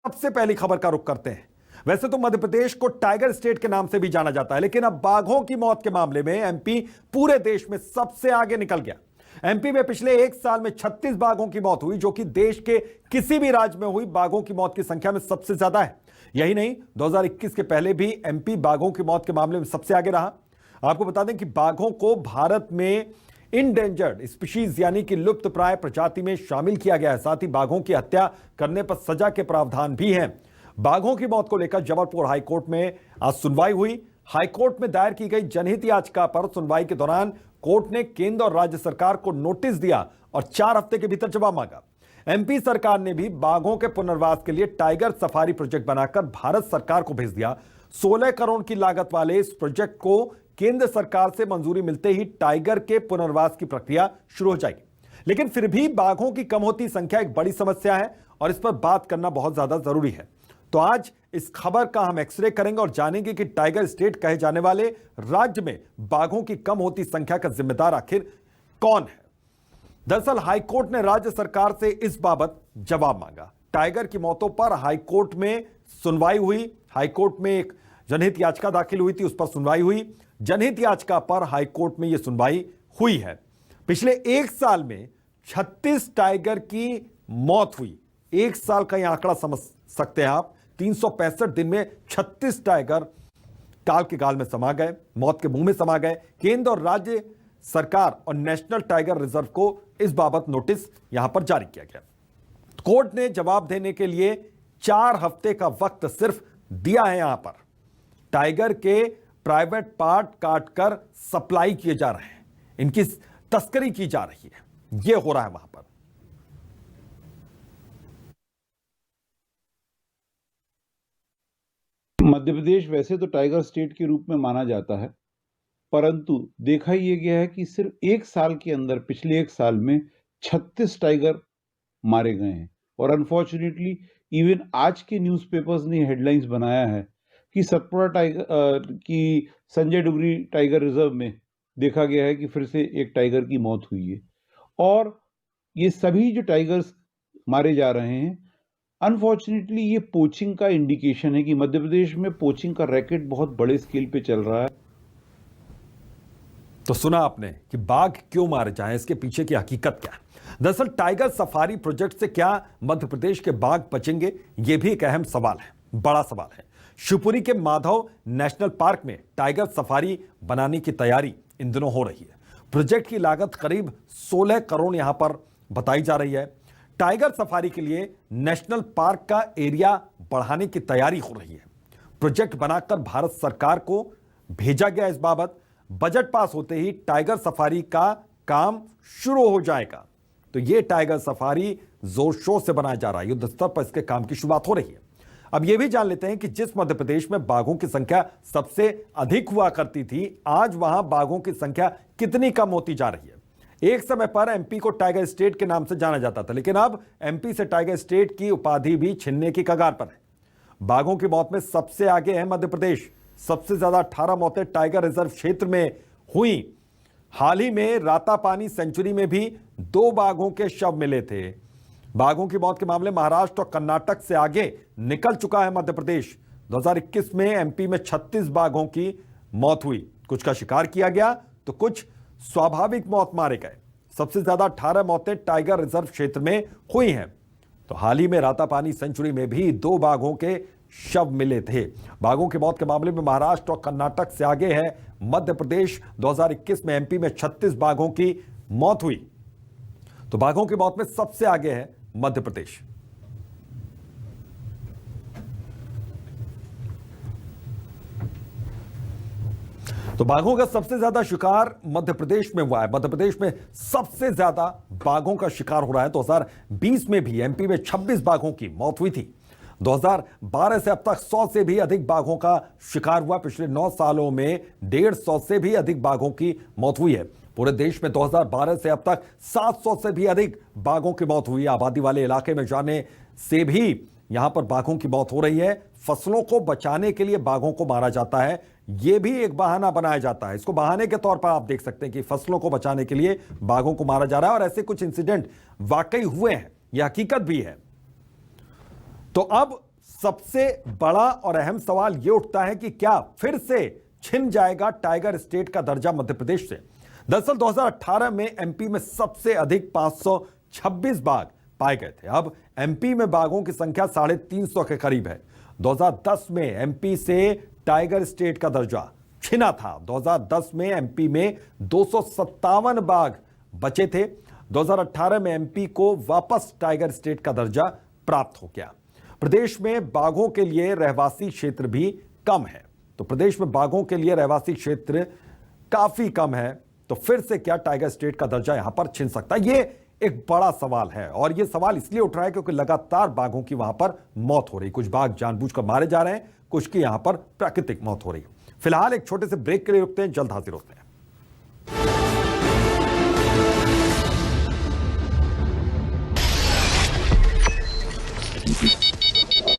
सबसे पहली खबर का रुख करते हैं। वैसे तो मध्य प्रदेश को टाइगर स्टेट के नाम से भी जाना जाता है, लेकिन अब बाघों की मौत के मामले में एमपी पूरे देश में सबसे आगे निकल गया। एमपी में पिछले एक साल में 36 बाघों की मौत हुई, जो कि देश के किसी भी राज्य में हुई बाघों की मौत की संख्या में सबसे ज्यादा है। यही नहीं, 2021 के पहले भी एमपी बाघों की मौत के मामले में सबसे आगे रहा। आपको बता दें कि बाघों को भारत में इंडेंजर्ड स्पीशीज यानी कि लुप्त प्राय प्रजाति में शामिल किया गया है। साथ ही बाघों की हत्या करने पर सजा के प्रावधान भी हैं। बाघों की मौत को लेकर जबलपुर हाईकोर्ट में आज सुनवाई हुई। हाईकोर्ट में दायर की गई जनहित याचिका पर सुनवाई के दौरान कोर्ट ने केंद्र और राज्य सरकार को नोटिस दिया और 4 हफ्ते के भीतर जवाब मांगा। एमपी सरकार ने भी बाघों के पुनर्वास के लिए टाइगर सफारी प्रोजेक्ट बनाकर भारत सरकार को भेज दिया। 16 करोड़ की लागत वाले इस प्रोजेक्ट को केंद्र सरकार से मंजूरी मिलते ही टाइगर के पुनर्वास की प्रक्रिया शुरू हो जाएगी। लेकिन फिर भी बाघों की कम होती संख्या एक बड़ी समस्या है और इस पर बात करना बहुत ज्यादा जरूरी है। तो आज इस खबर का हम एक्सरे करेंगे और जानेंगे कि टाइगर स्टेट कहे जाने वाले राज्य में बाघों की कम होती संख्या का जिम्मेदार आखिर कौन है। दरअसल हाईकोर्ट ने राज्य सरकार से इस बाबत जवाब मांगा। टाइगर की मौतों पर हाईकोर्ट में सुनवाई हुई। हाईकोर्ट में एक जनहित याचिका दाखिल हुई थी, उस पर सुनवाई हुई। जनहित याचिका पर हाईकोर्ट में यह सुनवाई हुई है। पिछले एक साल में 36 टाइगर की मौत हुई। एक साल का यह आंकड़ा समझ सकते हैं आप। 365 दिन में 36 टाइगर काल के गाल में समा गए, मौत के मुंह में समा गए। केंद्र और राज्य सरकार और नेशनल टाइगर रिजर्व को इस बाबत नोटिस यहां पर जारी किया गया। कोर्ट ने जवाब देने के लिए 4 हफ्ते का वक्त सिर्फ दिया है। यहां पर टाइगर के प्राइवेट पार्ट काटकर सप्लाई किए जा रहे हैं, इनकी तस्करी की जा रही है, यह हो रहा है वहां पर। मध्य प्रदेश वैसे तो टाइगर स्टेट के रूप में माना जाता है, परंतु देखा यह गया है कि सिर्फ एक साल के अंदर, पिछले एक साल में 36 टाइगर मारे गए हैं। और अनफॉर्चुनेटली इवन आज के न्यूज़पेपर्स ने हेडलाइंस बनाया है कि सतपुड़ा टाइगर की संजय डुगरी टाइगर रिजर्व में देखा गया है कि फिर से एक टाइगर की मौत हुई है। और ये सभी जो टाइगर्स मारे जा रहे हैं, अनफॉर्चुनेटली ये पोचिंग का इंडिकेशन है कि मध्य प्रदेश में पोचिंग का रैकेट बहुत बड़े स्केल पे चल रहा है। तो सुना आपने कि बाघ क्यों मारे जाएं, इसके पीछे की हकीकत क्या है। दरअसल टाइगर सफारी प्रोजेक्ट से क्या मध्य प्रदेश के बाघ बचेंगे, यह भी एक अहम सवाल है, बड़ा सवाल है। शिवपुरी के माधव नेशनल पार्क में टाइगर सफारी बनाने की तैयारी इन दिनों हो रही है। प्रोजेक्ट की लागत करीब 16 करोड़ यहां पर बताई जा रही है। टाइगर सफारी के लिए नेशनल पार्क का एरिया बढ़ाने की तैयारी हो रही है। प्रोजेक्ट बनाकर भारत सरकार को भेजा गया। इस बाबत बजट पास होते ही टाइगर सफारी का काम शुरू हो जाएगा। तो यह टाइगर सफारी जोर शोर से बनाया जा रहा है, युद्ध स्तर पर इसके काम की शुरुआत हो रही है। अब यह भी जान लेते हैं कि जिस मध्य प्रदेश में बाघों की संख्या सबसे अधिक हुआ करती थी, आज वहां बाघों की संख्या कितनी कम होती जा रही है। एक समय पर एमपी को टाइगर स्टेट के नाम से जाना जाता था, लेकिन अब एमपी से टाइगर स्टेट की उपाधि भी छिनने की कगार पर है। बाघों की मौत में सबसे आगे है मध्य प्रदेश। सबसे ज्यादा 18 मौतें टाइगर रिजर्व क्षेत्र में हुई। हाल ही में रातापानी सेंचुरी में भी 2 बाघों के शव मिले थे। बाघों की मौत के मामले महाराष्ट्र और कर्नाटक से आगे निकल चुका है मध्य प्रदेश। 2021 में एमपी में 36 बाघों की मौत हुई। कुछ का शिकार किया गया तो कुछ स्वाभाविक मौत मारे गए। सबसे ज्यादा 18 मौतें टाइगर रिजर्व क्षेत्र में हुई हैं। तो हाल ही में रातापानी सेंचुरी में भी 2 बाघों के शव मिले थे। बाघों की मौत के मामले में महाराष्ट्र और कर्नाटक से आगे है मध्य प्रदेश। 2021 में एमपी में 36 बाघों की मौत हुई। तो बाघों की मौत में सबसे आगे है मध्य प्रदेश। तो बाघों का सबसे ज्यादा शिकार मध्य प्रदेश में हुआ है। मध्य प्रदेश में सबसे ज्यादा बाघों का शिकार हो रहा है। 2020 में भी एमपी में 26 बाघों की मौत हुई थी। 2012 से अब तक 100 से भी अधिक बाघों का शिकार हुआ। पिछले 9 सालों में 150 से भी अधिक बाघों की मौत हुई है। पूरे देश में 2012 से अब तक 700 से भी अधिक बाघों की मौत हुई है। आबादी वाले इलाके में जाने से भी यहां पर बाघों की मौत हो रही है। फसलों को बचाने के लिए बाघों को मारा जाता है, यह भी एक बहाना बनाया जाता है। इसको बहाने के तौर पर आप देख सकते हैं कि फसलों को बचाने के लिए बाघों को मारा जा रहा है और ऐसे कुछ इंसिडेंट वाकई हुए हैं, यह हकीकत भी है। तो अब सबसे बड़ा और अहम सवाल यह उठता है कि क्या फिर से छिन जाएगा टाइगर स्टेट का दर्जा मध्य प्रदेश से। दरअसल 2018 में एमपी में सबसे अधिक 526 बाघ पाए गए थे। अब एमपी में बाघों की संख्या 350 के करीब है। 2010 में एमपी से टाइगर स्टेट का दर्जा छिना था। 2010 में एमपी में 257 बाघ बचे थे। 2018 में एमपी को वापस टाइगर स्टेट का दर्जा प्राप्त हो गया। प्रदेश में बाघों के लिए रहवासी क्षेत्र भी कम है। तो प्रदेश में बाघों के लिए रहवासी क्षेत्र काफी कम है, तो फिर से क्या टाइगर स्टेट का दर्जा यहां पर छिन सकता है? ये एक बड़ा सवाल है और यह सवाल इसलिए उठ रहा है क्योंकि लगातार बाघों की वहां पर मौत हो रही। कुछ बाघ जानबूझकर मारे जा रहे हैं, कुछ की यहां पर प्राकृतिक मौत हो रही है। फिलहाल एक छोटे से ब्रेक के लिए रुकते हैं, जल्द हाजिर होते हैं।